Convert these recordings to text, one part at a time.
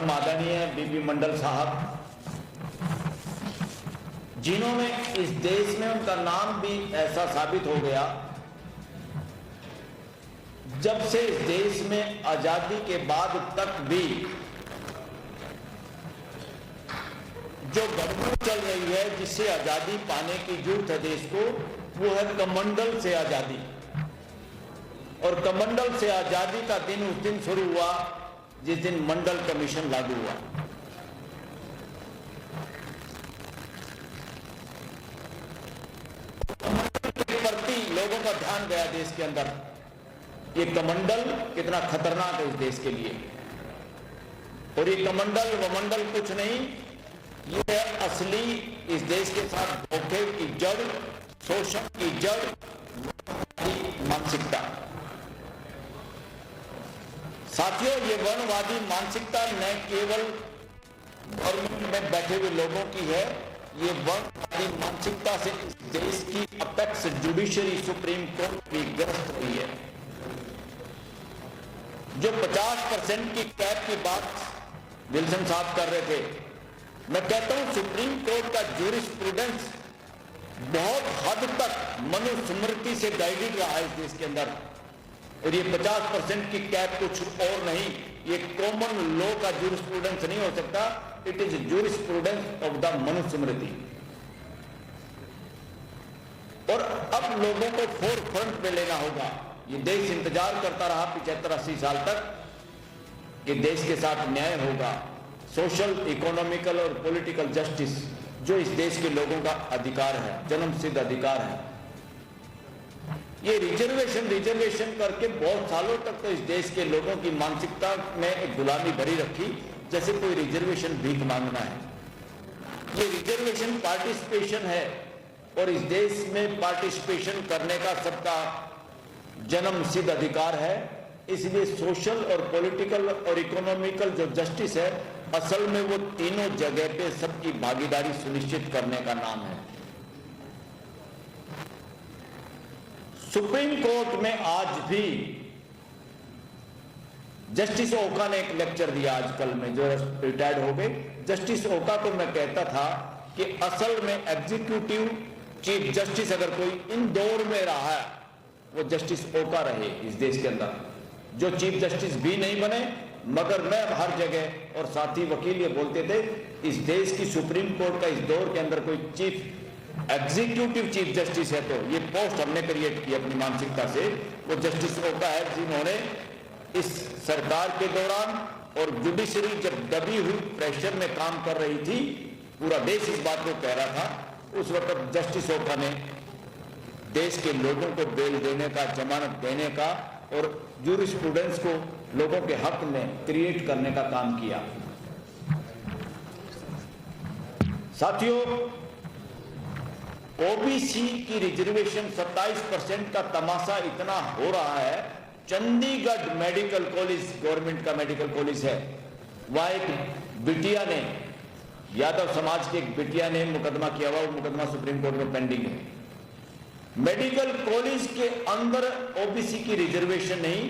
परम आदरणीय बीपी मंडल साहब, जिन्होंने इस देश में, उनका नाम भी ऐसा साबित हो गया, जब से इस देश में आजादी के बाद तक भी जो गड़बड़ चल रही है, जिससे आजादी पाने की जरूरत है देश को, वो है कमंडल से आजादी। और कमंडल से आजादी का दिन उस दिन शुरू हुआ जिस दिन मंडल कमीशन लागू हुआ। के प्रति लोगों का ध्यान गया देश के अंदर, ये कमंडल कितना खतरनाक है इस देश के लिए। और ये कमंडल वमंडल कुछ नहीं, ये है असली इस देश के साथ धोखे की जड़, शोषण की जड़, मानसिकता। साथियों, ये वर्णवादी मानसिकता न केवल गवर्नमेंट में बैठे हुए लोगों की है, ये वर्णवादी मानसिकता से इस देश की अपेक्स जुडिशरी सुप्रीम कोर्ट भी ग्रस्त हुई है। जो 50% की कैप की बात विल्सन साहब कर रहे थे, मैं कहता हूं सुप्रीम कोर्ट का जूरिस्प्रूडेंस बहुत हद तक मनुस्मृति से गाइडेड रहा है इस देश के अंदर। और ये 50% की कैप कुछ और नहीं, ये कॉमन लॉ का जूरिस्प्रूडेंस नहीं हो सकता, it is jurisprudence of the Manusmriti. और अब लोगों को फोर फ्रंट पे लेना होगा। ये देश इंतजार करता रहा 75-80 साल तक कि देश के साथ न्याय होगा, सोशल, इकोनॉमिकल और पॉलिटिकल जस्टिस, जो इस देश के लोगों का अधिकार है, जन्मसिद्ध अधिकार है। ये रिजर्वेशन करके बहुत सालों तक तो इस देश के लोगों की मानसिकता में एक गुलामी भरी रखी, जैसे कोई रिजर्वेशन भीख मांगना है। ये रिजर्वेशन पार्टिसिपेशन है, और इस देश में पार्टिसिपेशन करने का सबका जन्मसिद्ध अधिकार है। इसलिए सोशल और पॉलिटिकल और इकोनॉमिकल जो जस्टिस है, असल में वो तीनों जगह पे सबकी भागीदारी सुनिश्चित करने का नाम है। सुप्रीम कोर्ट में आज भी जस्टिस ओका ने एक लेक्चर दिया आजकल में, जो रिटायर्ड हो गए। जस्टिस ओका को मैं कहता था कि असल में एग्जीक्यूटिव चीफ जस्टिस अगर कोई इंदौर में रहा है, वो जस्टिस ओका रहे इस देश के अंदर। जो चीफ जस्टिस भी नहीं बने, मगर मैं हर जगह, और साथी वकील ये बोलते थे, इस देश की सुप्रीम कोर्ट का इस दौर के अंदर कोई चीफ एग्जीक्यूटिव चीफ जस्टिस है तो ये पोस्ट हमने क्रिएट की अपनी मानसिकता से, वो जस्टिस ओका है, जिन्होंने इस सरकार के दौरान और जुडिशरी जब दबी हुई प्रेशर में काम कर रही थी, पूरा देश इस बात को कह रहा था, उस वक्त जस्टिस ओका ने देश के लोगों को बेल देने का, जमानत देने का और जूरिस्प्रूडेंस को लोगों के हक में क्रिएट करने का काम किया। साथियों, ओबीसी की रिजर्वेशन 27% का तमाशा इतना हो रहा है। चंडीगढ़ मेडिकल कॉलेज, गवर्नमेंट का मेडिकल कॉलेज है, वहां एक बिटिया ने, यादव समाज की एक बिटिया ने मुकदमा किया हुआ, वो मुकदमा सुप्रीम कोर्ट में पेंडिंग है। मेडिकल कॉलेज के अंदर ओबीसी की रिजर्वेशन नहीं,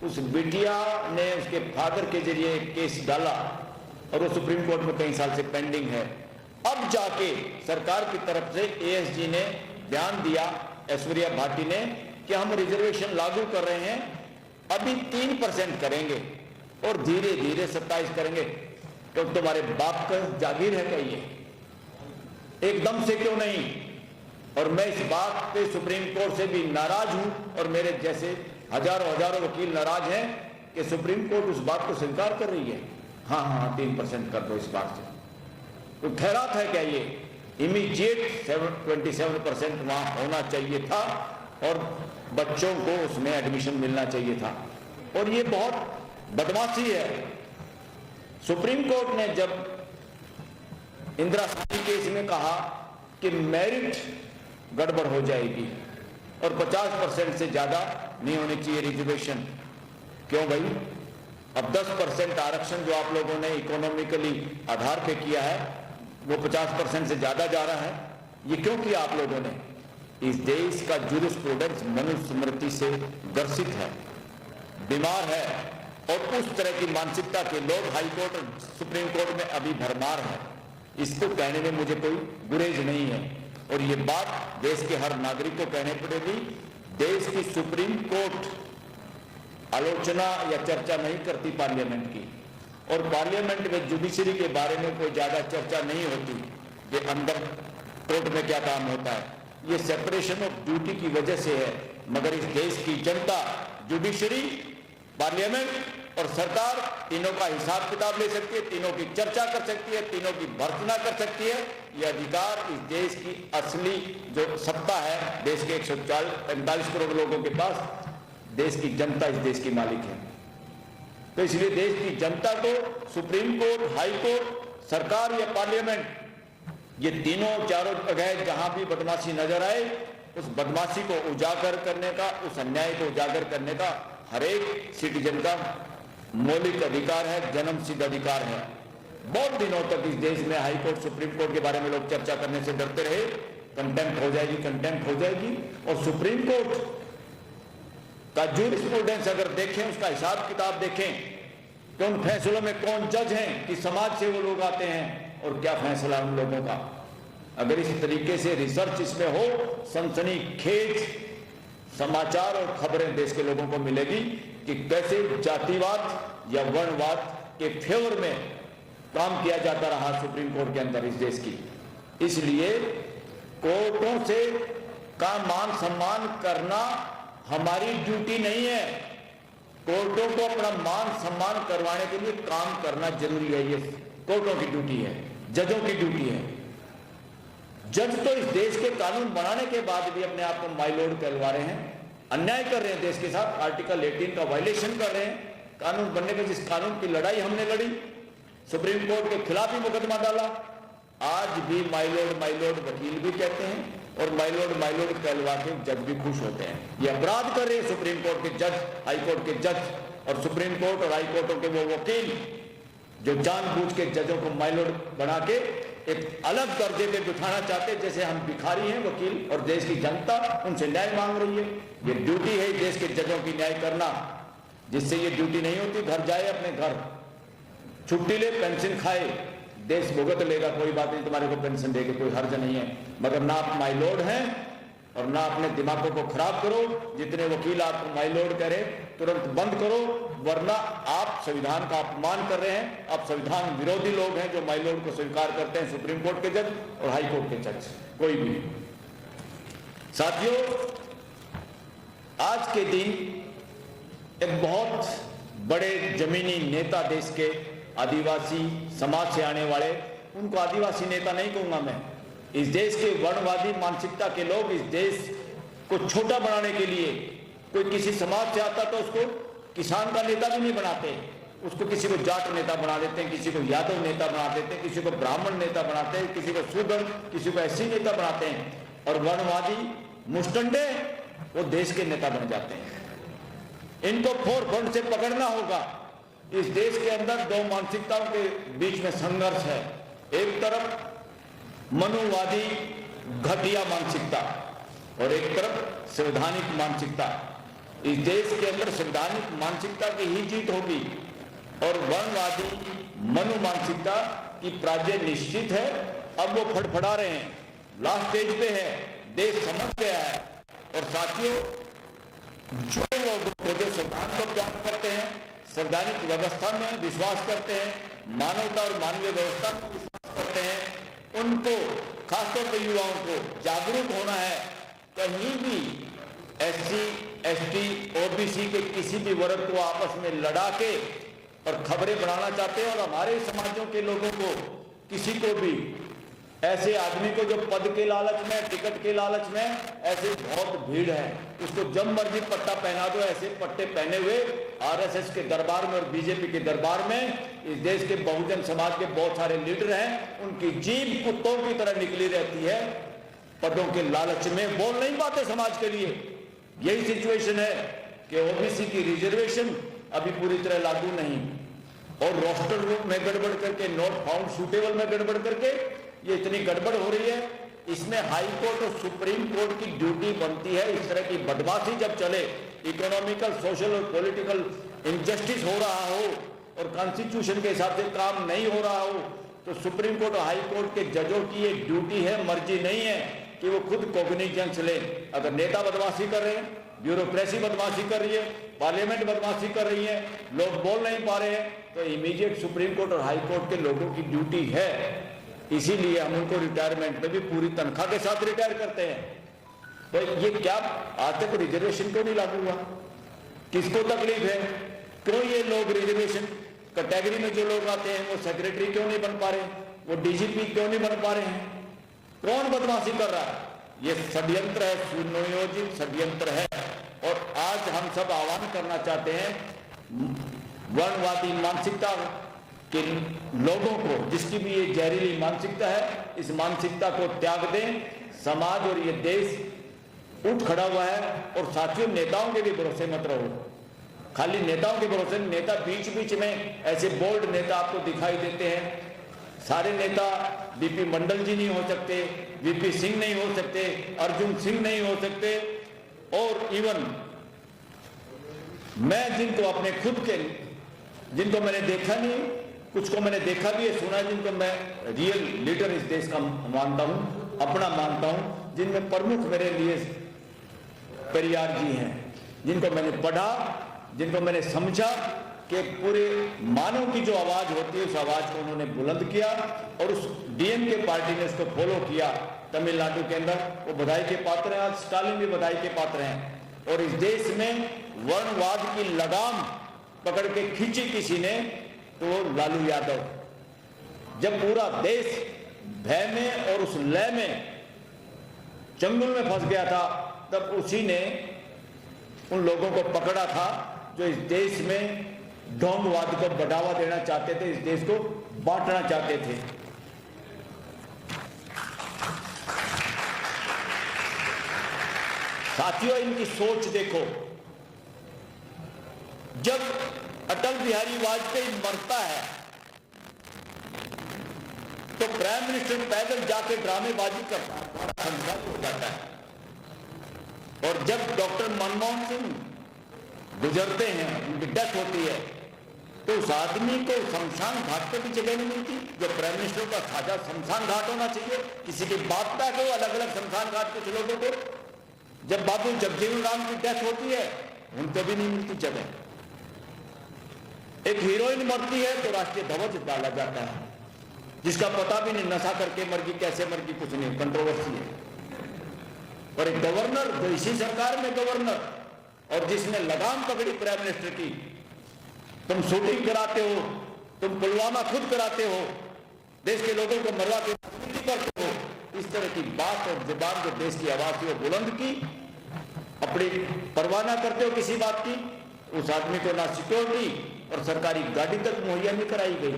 उस बिटिया ने उसके फादर के जरिए एक केस डाला और वो सुप्रीम कोर्ट में कई साल से पेंडिंग है। अब जाके सरकार की तरफ से एएसजी ने बयान दिया, ऐश्वर्या भाटी ने, कि हम रिजर्वेशन लागू कर रहे हैं, अभी 3% करेंगे और धीरे धीरे 27 करेंगे। तो तुम्हारे बाप का जागीर है क्या ये? एकदम से क्यों नहीं? और मैं इस बात पे सुप्रीम कोर्ट से भी नाराज हूं, और मेरे जैसे हजारों वकील नाराज हैं कि सुप्रीम कोर्ट उस बात को स्वीकार कर रही है। हाँ 3% कर दो इस बात से। तो खैरात है क्या ये? इमीडिएट 27% वहां होना चाहिए था और बच्चों को उसमें एडमिशन मिलना चाहिए था। और ये बहुत बदमाशी है। सुप्रीम कोर्ट ने जब इंदिरा गांधी केस में कहा कि मेरिट गड़बड़ हो जाएगी और 50% से ज्यादा नहीं होनी चाहिए रिजर्वेशन, क्यों भाई? अब 10% आरक्षण जो आप लोगों ने इकोनॉमिकली आधार पे किया है, वो 50% से ज्यादा जा रहा है, ये क्यों किया आप लोगों ने? इस देश का जूरिस्प्रूडेंस मनुस्मृति से ग्रसित है, बीमार है। और उस तरह की मानसिकता के लोग हाई कोर्ट और सुप्रीम कोर्ट में अभी भरमार है। इसको कहने में मुझे कोई गुरेज नहीं है और ये बात देश के हर नागरिक को कहनी पड़ेगी। देश की सुप्रीम कोर्ट आलोचना या चर्चा नहीं करती पार्लियामेंट की, और पार्लियामेंट में जुडिशरी के बारे में कोई ज्यादा चर्चा नहीं होती कि अंदर कोर्ट में क्या काम होता है। ये सेपरेशन ऑफ ड्यूटी की वजह से है, मगर इस देश की जनता जुडिशरी, पार्लियामेंट और सरकार तीनों का हिसाब किताब ले सकती है, तीनों की चर्चा कर सकती है, तीनों की भर्त्सना कर सकती है। यह अधिकार इस देश की असली जो सत्ता है, देश के 145 करोड़ लोगों के पास, देश की जनता इस देश की मालिक है। तो इसलिए देश की जनता को सुप्रीम कोर्ट, हाई कोर्ट, सरकार या पार्लियामेंट, ये तीनों चारों जगह जहां भी बदमाशी नजर आए, उस बदमाशी को उजागर करने का, उस अन्याय को उजागर करने का हर एक सिटीजन का मौलिक अधिकार है, जन्मसिद्ध अधिकार है। बहुत दिनों तक इस देश में हाई कोर्ट, सुप्रीम कोर्ट के बारे में लोग चर्चा करने से डरते रहे, कंटेम्प्ट हो जाएगी, कंटेम्प्ट हो जाएगी। और सुप्रीम कोर्ट का जूरिस्प्रूडेंस अगर देखें, उसका हिसाब किताब देखें कि उन फैसलों में कौन जज हैं, कि समाज से वो लोग आते हैं और क्या फैसला उन लोगों का। अगर इस तरीके से रिसर्च इसमें हो, सनसनीखेज समाचार और खबरें देश के लोगों को मिलेगी कि कैसे जातिवाद या वर्णवाद के फेवर में काम किया जाता रहा सुप्रीम कोर्ट के अंदर इस देश की। इसलिए कोर्टों से का मान सम्मान करना हमारी ड्यूटी नहीं है। कोर्टों को अपना मान सम्मान करवाने के लिए काम करना जरूरी है, ये कोर्टों की ड्यूटी है, जजों की ड्यूटी है। जज तो इस देश के कानून बनाने के बाद भी अपने आप को माय लॉर्ड कहलवा रहे हैं, अन्याय कर रहे हैं देश के साथ, आर्टिकल 18 का वायलेशन कर रहे हैं। कानून बनने के जिस कानून की लड़ाई हमने लड़ी, सुप्रीम कोर्ट के खिलाफ ही मुकदमा डाला, आज भी माय लॉर्ड वकील भी कहते हैं और माय लॉर्ड कहलवा के जज भी खुश होते हैं। ये अपराध कर रहे हैं सुप्रीम कोर्ट के जज, हाई कोर्ट के जज और सुप्रीम कोर्ट और हाई कोर्टों के वो वकील जो जानबूझ के जजों को माय लॉर्ड बना के एक अलग दर्जे पे बिठाना चाहते हैं, जैसे हम भिखारी हैं वकील और देश की जनता उनसे न्याय मांग रही है। ये ड्यूटी है देश के जजों की न्याय करना। जिससे ये ड्यूटी नहीं होती, घर जाए, अपने घर छुट्टी ले, पेंशन खाए, देश भुगत लेगा, कोई बात नहीं, तुम्हारे को पेंशन देगा, कोई हर्ज नहीं है। मगर ना आप माय लॉर्ड हैं और ना अपने दिमागों को खराब करो। जितने वकील आपको माय लॉर्ड करे तुरंत बंद करो, वरना आप संविधान का अपमान कर रहे हैं। आप संविधान विरोधी लोग हैं जो माय लॉर्ड को स्वीकार करते हैं, सुप्रीम कोर्ट के जज और हाई कोर्ट के जज, कोई भी। साथियों, आज के दिन एक बहुत बड़े जमीनी नेता, देश के आदिवासी समाज से आने वाले, उनको आदिवासी नेता नहीं कहूंगा मैं, इस देश के वर्णवादी मानसिकता के लोग इस देश को छोटा बनाने के लिए, कोई किसी समाज से आता तो उसको किसान का नेता भी नहीं बनाते, उसको किसी को जाट नेता बना देते हैं, किसी को यादव नेता बना देते हैं, किसी को ब्राह्मण नेता बनाते हैं, किसी को शूद्र, किसी को एससी नेता बनाते हैं, और वर्णवादी मुस्टंडे वो देश के नेता बन जाते हैं। इनको फोरफ्रंट से पकड़ना होगा। इस देश के अंदर दो मानसिकताओं के बीच में संघर्ष है। एक तरफ मनुवादी घटिया मानसिकता और एक तरफ संवैधानिक मानसिकता। इस देश के अंदर संवैधानिक मानसिकता की ही जीत होगी और वर्णवादी मनु मानसिकता की पराजय निश्चित है। अब वो फड़फड़ा रहे हैं, लास्ट स्टेज पे है, देश समझ गया है। और साथियों, जो लोग संविधान को प्यार करते हैं, संवैधानिक व्यवस्था में विश्वास करते हैं, मानवता और मानवीय व्यवस्था को विश्वास करते हैं, उनको, खासतौर पर युवाओं को जागरूक होना है। कहीं भी एससी, एसटी, ओबीसी के किसी भी वर्ग को आपस में लड़ा के और खबरें बनाना चाहते हैं, और हमारे समाजों के लोगों को, किसी को भी, ऐसे आदमी को जो पद के लालच में, टिकट के लालच में, ऐसे बहुत भीड़ है, उसको जब मर्जी पट्टा पहना दो। ऐसे पट्टे पहने हुए आरएसएस के दरबार में और बीजेपी के दरबार में इस देश के बहुजन समाज के बहुत सारे लीडर हैं, उनकी जीभ कुत्तों की तरह निकली रहती है पदों के लालच में, बोल नहीं पाते समाज के लिए। यही सिचुएशन है कि ओबीसी की रिजर्वेशन अभी पूरी तरह लागू नहीं, और रोस्टर में गड़बड़ करके, नॉट फाउंड सूटेबल में गड़बड़ करके ये इतनी गड़बड़ हो रही है। इसमें हाई कोर्ट और सुप्रीम कोर्ट की ड्यूटी बनती है। इस तरह की बदमाशी जब चले, इकोनॉमिकल, सोशल और पॉलिटिकल इनजस्टिस हो रहा हो और कॉन्स्टिट्यूशन के हिसाब से काम नहीं हो रहा हो, तो सुप्रीम कोर्ट और हाई कोर्ट के जजों की ये ड्यूटी है, मर्जी नहीं है कि वो खुद कॉग्निजेंस ले। अगर नेता बदमाशी कर रहे हैं, ब्यूरोक्रेसी बदमाशी कर रही है, पार्लियामेंट बदमाशी कर रही है, लोग बोल नहीं पा रहे हैं, तो इमीडिएट सुप्रीम कोर्ट और हाई कोर्ट के लोगों की ड्यूटी है। इसीलिए हम उनको रिटायरमेंट में भी पूरी तनख्वाह के साथ रिटायर करते हैं। तो ये क्या आज तक रिजर्वेशन क्यों नहीं लागू हुआ? किसको तकलीफ है? क्यों ये लोग रिजर्वेशन कैटेगरी में जो लोग आते हैं वो सेक्रेटरी क्यों नहीं बन पा रहे? वो डीजीपी क्यों नहीं बन पा रहे हैं? कौन बदमाशी कर रहा है? ये षड्यंत्र है, सुनियोजित षड्यंत्र है। और आज हम सब आह्वान करना चाहते हैं वर्णवादी मानसिकता के लोगों को, जिसकी भी ये जहरीली मानसिकता है, इस मानसिकता को त्याग दें। समाज और ये देश उठ खड़ा हुआ है। और साथियों, नेताओं के भी भरोसे मत रहो, खाली नेताओं के भरोसे। नेता बीच बीच में ऐसे बोल्ड नेता आपको दिखाई देते हैं। सारे नेता बीपी मंडल जी नहीं हो सकते, वीपी सिंह नहीं हो सकते, अर्जुन सिंह नहीं हो सकते। और इवन मैं जिनको अपने खुद के, जिनको मैंने देखा नहीं, कुछ को मैंने देखा भी है, सुना है, जिनको मैं रियल लीडर इस देश का मानता हूं, अपना मानता हूं, जिनमें प्रमुख मेरे लिए पेरियार जी हैं, जिनको मैंने पढ़ा, जिनको मैंने समझा कि पूरे मानव की जो आवाज होती है उस आवाज को उन्होंने बुलंद किया और उस डीएमके पार्टी ने उसको फॉलो किया तमिलनाडु के अंदर। वो बधाई के पात्र हैं, आज स्टालिन भी बधाई के पात्र हैं। और इस देश में वर्णवाद की लगाम पकड़ के खींची किसी ने, तो लालू यादव। जब पूरा देश भय में और उस लय में चंगुल में फंस गया था, तब उसी ने उन लोगों को पकड़ा था जो इस देश में ढोंगवाद को बढ़ावा देना चाहते थे, इस देश को बांटना चाहते थे। साथियों, इनकी सोच देखो। जब अटल बिहारी वाजपेयी मरता है तो प्राइम मिनिस्टर पैदल जाके ड्रामेबाजी करता है, संस्कार हो जाता है। और जब डॉक्टर मनमोहन सिंह गुजरते हैं, उनकी डेथ होती है, तो उस आदमी को शमशान घाट पर भी जगह नहीं मिलती। जो प्राइम मिनिस्टर का साझा शमशान घाट होना चाहिए, किसी की बात ना करो, अलग अलग शमशान घाट कुछ लोगों को। जब बाबू जगजीवन राम की डेथ होती है, उनको भी नहीं मिलती जगह। एक हीरोइन मरती है तो राष्ट्रीय ध्वज डाला जाता है, जिसका पता भी नहीं नशा करके मर गई, कैसे मर गई, कुछ नहीं, कंट्रोवर्सी है। और एक गवर्नर, जो इसी सरकार में गवर्नर, और जिसने लगाम पकड़ी प्राइम मिनिस्टर की, तुम शूटिंग कराते हो, तुम पुलवामा खुद कराते हो, देश के लोगों को मरवा के करते हो, इस तरह की बात और जुबान जो देश की आवाज थी वो बुलंद की, अपनी परवाह ना करते हो किसी बात की। उस आदमी को ना सिक्योरिटी और सरकारी गाड़ी तक मुहैया नहीं कराई गई।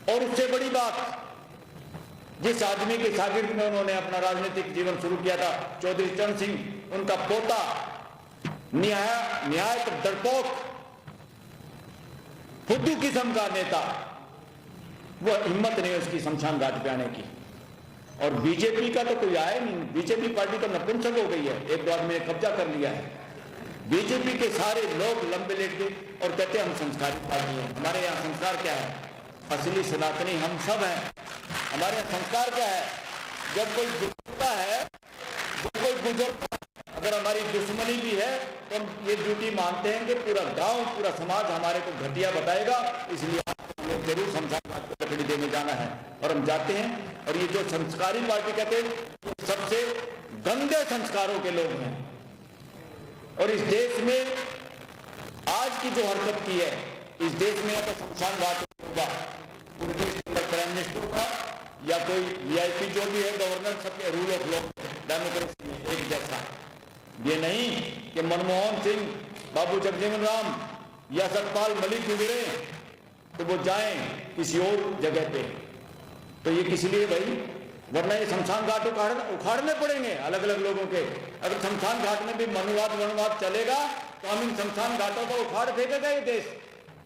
और उससे बड़ी बात, जिस आदमी के शागिर्द में उन्होंने अपना राजनीतिक जीवन शुरू किया था, चौधरी चरण सिंह, उनका पोता, निहायत डरपोक फुद्दू किस्म का नेता, वो हिम्मत नहीं उसकी शमशान घाट पे आने की। और बीजेपी का तो कोई आया नहीं। बीजेपी पार्टी तो नपुंसक हो गई है, एक दो आदमी ने कब्जा कर लिया है। बीजेपी के सारे लोग लंबे लेट गए और कहते हैं हम संस्कारी पार्टी हैं। हमारे यहाँ संस्कार क्या है? असली सनातनी हम सब हैं। हमारे यहाँ संस्कार क्या है? जब कोई गुजरता है, जब कोई गुजरता, अगर हमारी दुश्मनी भी है तो हम ये ड्यूटी मानते हैं कि पूरा गांव, पूरा समाज हमारे को घटिया बताएगा, इसलिए हमें जरूर शमशान घाट को लकड़ी देने जाना है। और हम जाते हैं। और ये जो संस्कारी पार्टी कहते हैं, सबसे गंदे संस्कारों के लोग हैं। और इस देश में आज की जो हरकत की है, इस देश में तो शमशान घाट होगा, पूरे देश के अंदर प्राइम मिनिस्टर का या कोई वीआईपी जो भी है, गवर्नर, सबके रूल ऑफ लॉ, डेमोक्रेसी में एक जैसा। ये नहीं कि मनमोहन सिंह, बाबू जगजीवन राम या सतपाल मलिक गुजरे तो वो जाएं किसी और जगह पे। तो ये किस लिए भाई? वरना ये शमशान घाट उखाड़ने पड़ेंगे अलग अलग लोगों के। अगर शमशान घाट में भी मनुवाद वनवाद चलेगा तो हम इन शमशान घाटों को उखाड़ फेंकेगा ये देश।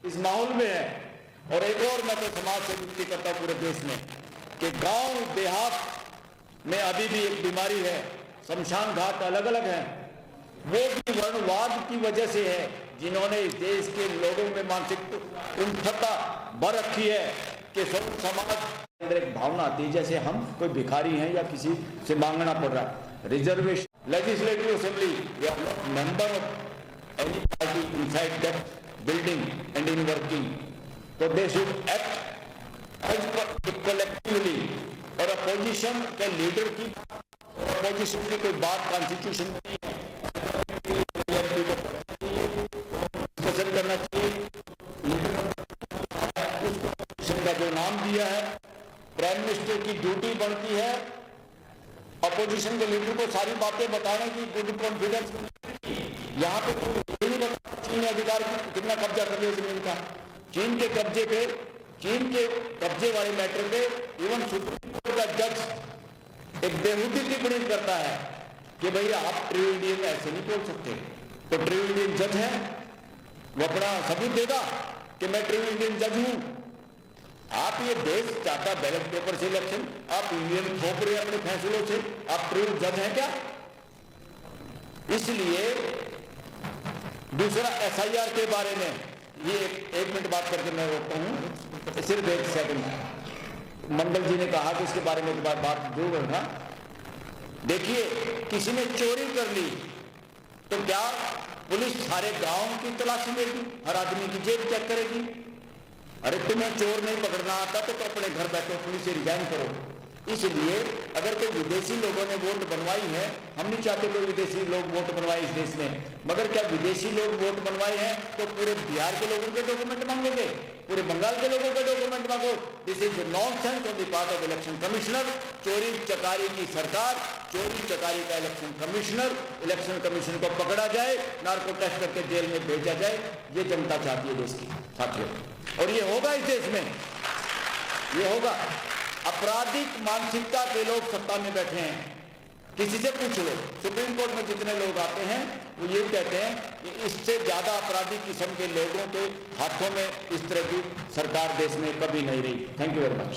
इस माहौल में है। और एक और मैं तो समाज से विनती करता हूं पूरे देश में कि गांव देहात में अभी भी एक बीमारी है, शमशान घाट अलग अलग हैं। वो भी वर्णवाद की वजह से है। जिन्होंने इस देश के लोगों में मानसिक कुंठता भर रखी है कि समाज के अंदर एक भावना आती है जैसे हम कोई भिखारी हैं या किसी से मांगना पड़ रहा है। Reservation legislative assembly, we are not member of any party inside that building and in working, तो दे शुड एक्ट कलेक्टिवली। और अपोजिशन के लीडर की अपोजिशन की कोई बात कॉन्स्टिट्यूशन में नहीं है, डिस्कशन करना चाहिए। का जो नाम दिया है, प्राइम मिनिस्टर की ड्यूटी बनती है अपोजिशन के लीडर को सारी बातें बताने की, गुड कॉन्फिडेंस। यहाँ पे चीन अधिकार कितना कब्जा कर लिया जमीन का, चीन के कब्जे पे, चीन के कब्जे वाले मैटर पे इवन सुप्रीम कोर्ट का जज एक बेहूदी टिप्पणी करता है कि भाई आप ट्रू इंडियन ऐसे नहीं बोल सकते। तो ट्रू इंडियन जज है, वो अपना सबूत देगा कि मैं ट्रू इंडियन जज हूं। आप ये देश चाहता बैलेट पेपर से इलेक्शन, आप ईवीएम थोप रहे अपने फैसलों से, आप ट्रू जज हैं क्या? इसलिए दूसरा एसआईआर के बारे में ये एक मिनट बात करके मैं रोकता हूं, सिर्फ एक सेकंड। मंडल जी ने कहा कि इसके बारे में बात जरूर रखना। देखिए, किसी ने चोरी कर ली तो क्या पुलिस सारे गांव की तलाशी लेगी, हर आदमी की जेब चेक करेगी? अरे तुम्हें चोर नहीं पकड़ना आता तो अपने घर बैठो, पुलिस से रिजाइन करो। इसलिए अगर कोई विदेशी लोगों ने वोट बनवाई है, हम नहीं चाहते कोई विदेशी लोग वोट बनवाए इस देश में, मगर क्या विदेशी लोग वोट बनवाए हैं तो पूरे बिहार के लोगों के डॉक्यूमेंट मांगोगे, पूरे बंगाल के लोगों के डॉक्यूमेंट मांगो? This is nonsense on the part of election commissioner. चोरी चकारी की सरकार, चोरी चकारी का इलेक्शन कमिश्नर, इलेक्शन कमीशन को पकड़ा जाए, नार्को टेस्ट करके जेल में भेजा जाए, ये जनता चाहती है देश की साथियों। और ये होगा इस देश में, ये होगा। आपराधिक मानसिकता के लोग सत्ता में बैठे हैं, किसी से पूछ लो, सुप्रीम कोर्ट में जितने लोग आते हैं वो ये कहते हैं कि इससे ज्यादा आपराधिक किस्म के लोगों के हाथों में इस तरह की सरकार देश में कभी नहीं रही। Thank you very much.